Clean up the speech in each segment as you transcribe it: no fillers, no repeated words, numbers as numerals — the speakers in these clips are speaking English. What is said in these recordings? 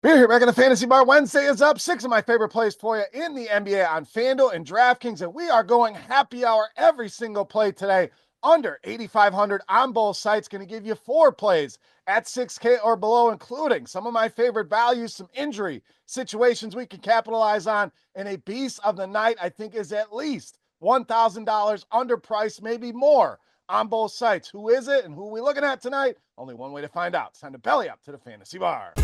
We're here back in the Fantasy Bar. Wednesday is up. 6 of my favorite plays for you in the NBA on FanDuel and DraftKings, and we are going happy hour every single play today. Under 8,500 on both sites. Going to give you 4 plays at 6K or below, including some of my favorite values, some injury situations we can capitalize on, and a beast of the night I think is at least $1,000 underpriced, maybe more on both sites. Who is it and who are we looking at tonight? Only one way to find out. It's time to belly up to the Fantasy Bar.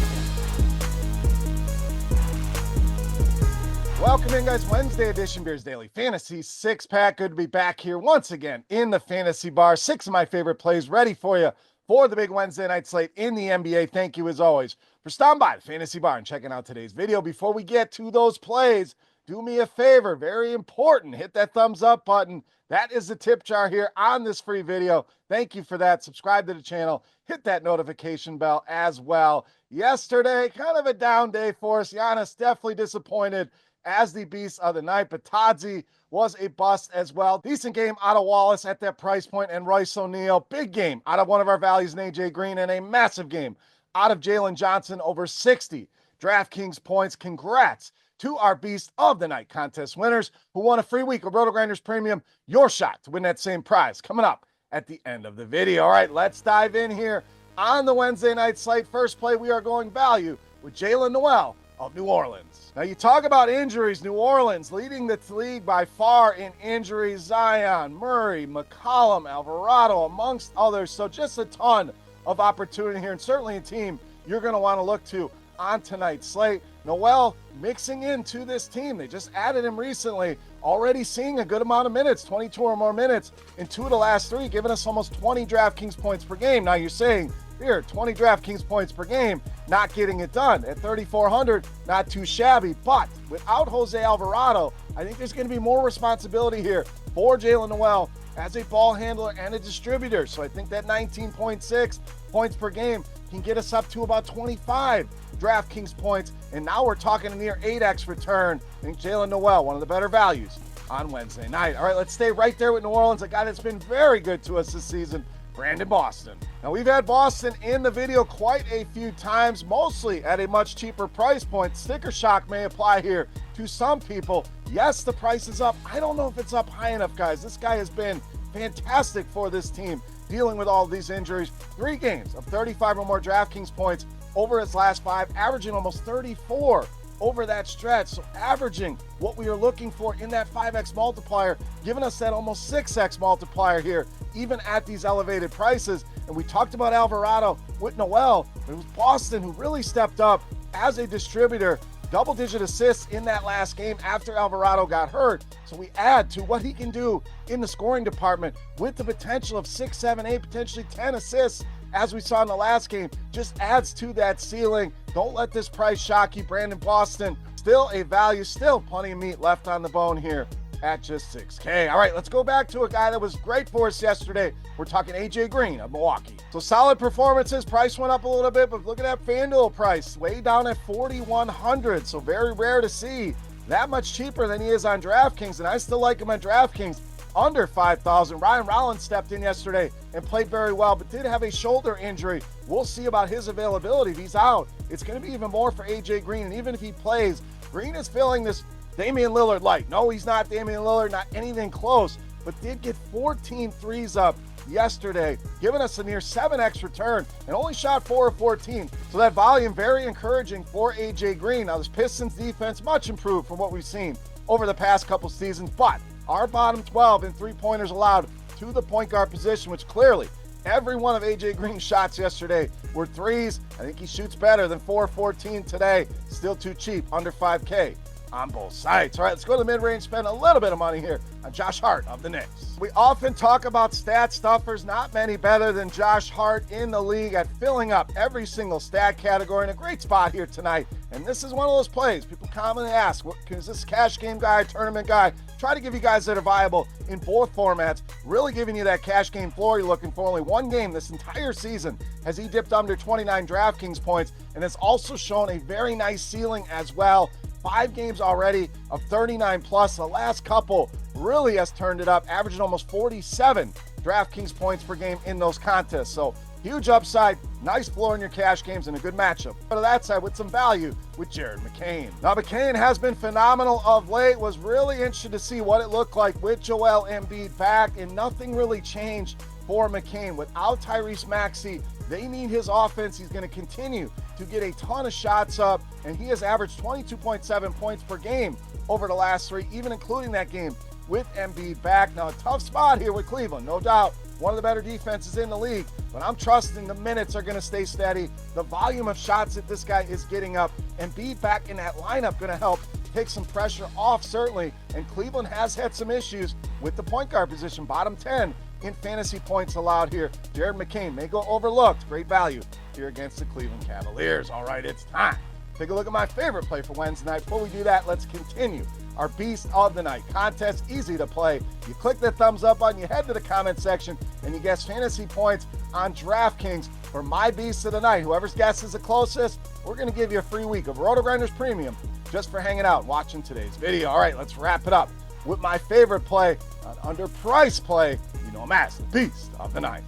Welcome in, guys. Wednesday edition, Beers Daily Fantasy Six-Pack. Good to be back here once again in the Fantasy Bar. 6 of my favorite plays ready for you for the big Wednesday night slate in the NBA. Thank you, as always, for stopping by the Fantasy Bar and checking out today's video. Before we get to those plays, do me a favor, very important, hit that thumbs up button. That is the tip jar here on this free video. Thank you for that. Subscribe to the channel. Hit that notification bell as well. Yesterday, kind of a down day for us. Giannis definitely disappointed as the beast of the night, but Todzi was a bust as well. Decent game out of Wallace at that price point and Royce O'Neal. Big game out of one of our values in AJ Green, and a massive game out of Jalen Johnson, over 60 DraftKings points. Congrats to our beast of the night contest winners who won a free week of RotoGrinders Premium. Your shot to win that same prize coming up at the end of the video. All right, let's dive in here on the Wednesday night slate. First play, we are going value with Jaylen Nowell of New Orleans. Now, you talk about injuries. New Orleans leading the league by far in injuries. Zion, Murray, McCollum, Alvarado, amongst others. So just a ton of opportunity here, and certainly a team you're going to want to look to on tonight's slate. Nowell mixing into this team. They just added him recently, already seeing a good amount of minutes, 22 or more minutes in 2 of the last 3, giving us almost 20 DraftKings points per game. Now you're saying, here, 20 DraftKings points per game, not getting it done. At 3,400, not too shabby. But without Jose Alvarado, I think there's going to be more responsibility here for Jaylen Nowell as a ball handler and a distributor. So I think that 19.6 points per game can get us up to about 25 DraftKings points. And now we're talking a near 8x return. I think Jaylen Nowell, one of the better values on Wednesday night. All right, let's stay right there with New Orleans, a guy that's been very good to us this season, Brandon Boston. Now, we've had Boston in the video quite a few times, mostly at a much cheaper price point. Sticker shock may apply here to some people. Yes, the price is up. I don't know if it's up high enough, guys. This guy has been fantastic for this team, dealing with all of these injuries. 3 games of 35 or more DraftKings points over his last 5, averaging almost 34 over that stretch. So averaging what we are looking for in that 5x multiplier, giving us that almost 6x multiplier here, even at these elevated prices. And we talked about Alvarado with Nowell, but it was Boston who really stepped up as a distributor. Double-digit assists in that last game after Alvarado got hurt. So we add to what he can do in the scoring department with the potential of 6, 7, 8, potentially 10 assists, as we saw in the last game. Just adds to that ceiling. Don't let this price shock you. Brandon Boston, still a value, still plenty of meat left on the bone here at just 6K. All right, let's go back to a guy that was great for us yesterday. We're talking AJ Green of Milwaukee. So solid performances. Price went up a little bit, but look at that FanDuel price, way down at 4,100. So very rare to see that much cheaper than he is on DraftKings, and I still like him on DraftKings under 5,000. Ryan Rollins stepped in yesterday and played very well, but did have a shoulder injury. We'll see about his availability. If he's out, it's going to be even more for AJ Green, and even if he plays, Green is feeling this Damian Lillard light. No, he's not Damian Lillard, not anything close, but did get 14 threes up yesterday, giving us a near 7x return, and only shot 4 of 14. So that volume, very encouraging for AJ Green. Now, this Pistons defense, much improved from what we've seen over the past couple seasons, but our bottom 12 in three-pointers allowed to the point guard position, which clearly every one of AJ Green's shots yesterday were threes. I think he shoots better than 4 of 14 today. Still too cheap, under 5K on both sides. All right, let's go to the mid-range, spend a little bit of money here on Josh Hart of the Knicks. We often talk about stat stuffers, not many better than Josh Hart in the league at filling up every single stat category, in a great spot here tonight. And this is one of those plays people commonly ask, is this cash game guy, tournament guy? Try to give you guys that are viable in both formats, really giving you that cash game floor you're looking for. Only one game this entire season has he dipped under 29 DraftKings points, and has also shown a very nice ceiling as well. 5 games already of 39 plus. The last couple really has turned it up, averaging almost 47 DraftKings points per game in those contests. So huge upside, Nice floor in your cash games and a good matchup. But to that side with some value with McCain. Now, McCain has been phenomenal of late. Was really interested to see what it looked like with Joel Embiid back, and nothing really changed for McCain. Without Tyrese Maxey, they need his offense. He's going to continue to get a ton of shots up, and he has averaged 22.7 points per game over the last 3, even including that game with Embiid back. Now, a tough spot here with Cleveland, no doubt. One of the better defenses in the league, but I'm trusting the minutes are going to stay steady. The volume of shots that this guy is getting up, and Embiid back in that lineup going to help take some pressure off, certainly. And Cleveland has had some issues with the point guard position, bottom 10 in fantasy points allowed here. McCain may go overlooked. Great value here against the Cleveland Cavaliers. All right, it's time. Take a look at my favorite play for Wednesday night. Before we do that, let's continue our Beast of the Night contest. Easy to play. You click the thumbs up button, you head to the comment section, and you guess fantasy points on DraftKings for my Beast of the Night. Whoever's guess is the closest, we're going to give you a free week of RotoGrinders Premium just for hanging out and watching today's video. All right, let's wrap it up with my favorite play, an underpriced play. You know him as the Beast of the Night.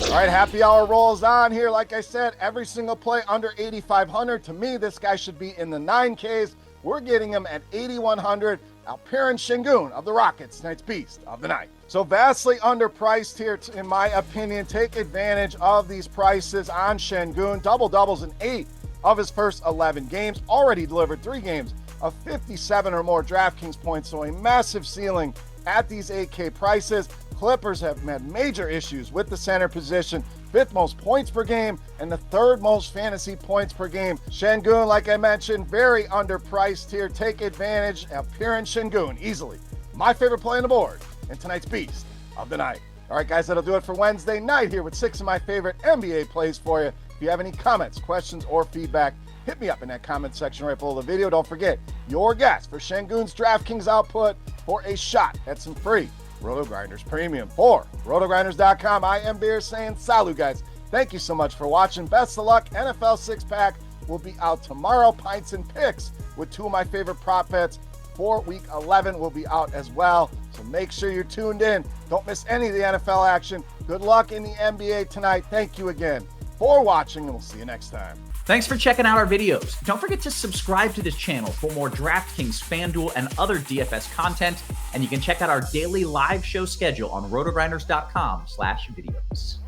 All right, happy hour rolls on here. Like I said, every single play under 8,500. To me, this guy should be in the 9Ks. We're getting him at 8,100. Alperen Sengun of the Rockets, tonight's Beast of the Night. So vastly underpriced here, in my opinion. Take advantage of these prices on Sengun. Double-doubles in 8 of his first 11 games. Already delivered 3 games of 57 or more DraftKings points, so a massive ceiling at these 8K prices. Clippers have had major issues with the center position. 5th most points per game and the 3rd most fantasy points per game. Sengun, like I mentioned, very underpriced here. Take advantage of Alperen Sengun easily. My favorite play on the board and tonight's Beast of the Night. All right, guys, that'll do it for Wednesday night here with 6 of my favorite NBA plays for you. If you have any comments, questions, or feedback, hit me up in that comment section right below the video. Don't forget, your guess for Sengun's DraftKings output for a shot at some free RotoGrinders Premium. For RotoGrinders.com, I am Beer saying salut, guys. Thank you so much for watching. Best of luck. NFL 6-pack will be out tomorrow. Pints and picks with 2 of my favorite prop bets for Week 11 will be out as well. So make sure you're tuned in. Don't miss any of the NFL action. Good luck in the NBA tonight. Thank you again for watching, and we'll see you next time. Thanks for checking out our videos. Don't forget to subscribe to this channel for more DraftKings, FanDuel, and other DFS content. And you can check out our daily live show schedule on rotogrinders.com/videos.